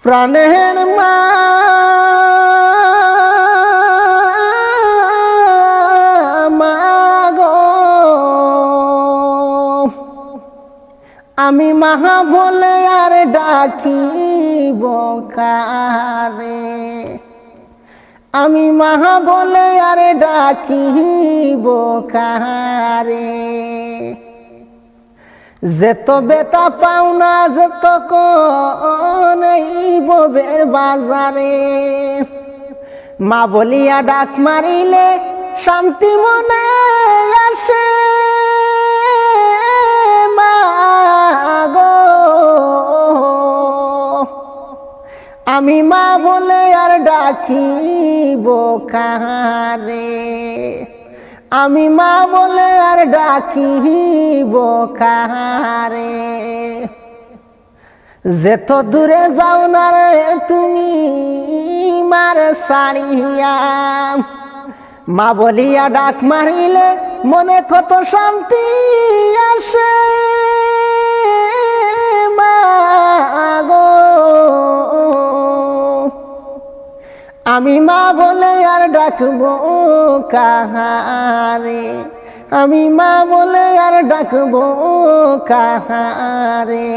প্রাণের মা গো, আমি মা বলে আর ডাকিব কারে, আমি মা বলে আর ডাকিব কারে। যেত বেতা পাওনা যেত কনের বাজারে, মা বলিয়া ডাক মারিলে শান্তি মনে আসে। মা গো, আমি মা বলে আর ডাকিব কারে, আমি মা বলে আর ডাকিব কারে। যেত দূরে যাও না রে তুমি মার ছাড়িয়া, মা বলিয়া ডাক মারিলে মনে কত শান্তি আসে। মা গো, আমি মা বলে আর ডাকব কাহারে, আমি মা বলে আর ডাকব কাহারে।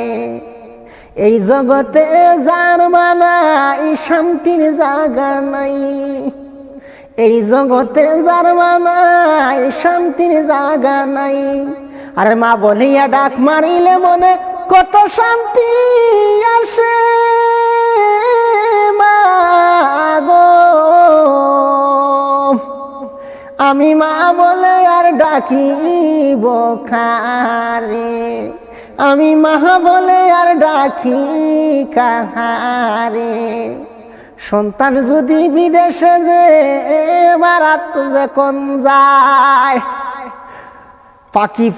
এই জগতে যার মানাই শান্তির জায়গা নাই, এই জগতে যার মানাই শান্তির জায়গা নাই। আরে মা বলিয়া ডাক মারিলে মনে কত শান্তি আসে। মা গো, আমি মা বলে আর ডাকিব কারে, আমি মা বলে আর ডাকি কাহারে। সন্তান যদি বিদেশে যে মারাত যখন যায়, পাখি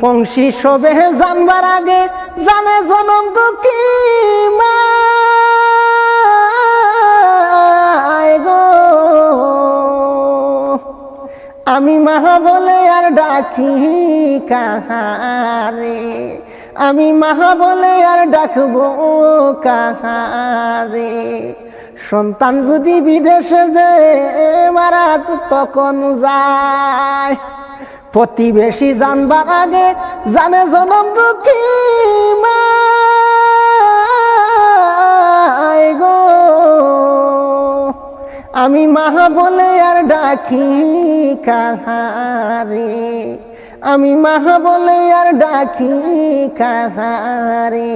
পঙ্খী সবে জানবার আগে জানে জনম দুঃখী মা গো। আমি মা বলে আর ডাকি কাহারে, আমি মা বলে আর ডাকব কাহারে। সন্তান যদি বিদেশে যে মারা তখন যায়, প্রতিবেশী জানবার আগে জানে জনম দুঃখী মা গো। আমি মা বলে আর ডাকি কাহারে, আমি মা বলে আর ডাকি কাহারে।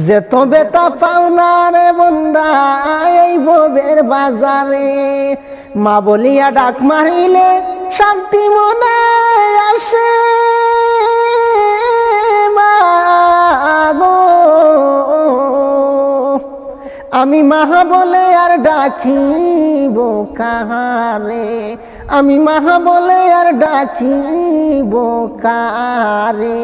যেত বেতা পাওনা রে বন্দা এই ববের বাজারে, মা বলিয়া ডাক মারিলে শান্তি মনে আসে। মা গো, আমি মা বলে আর ডাকিব কাহারে, আমি মা বলে আর ডাকিব কারে।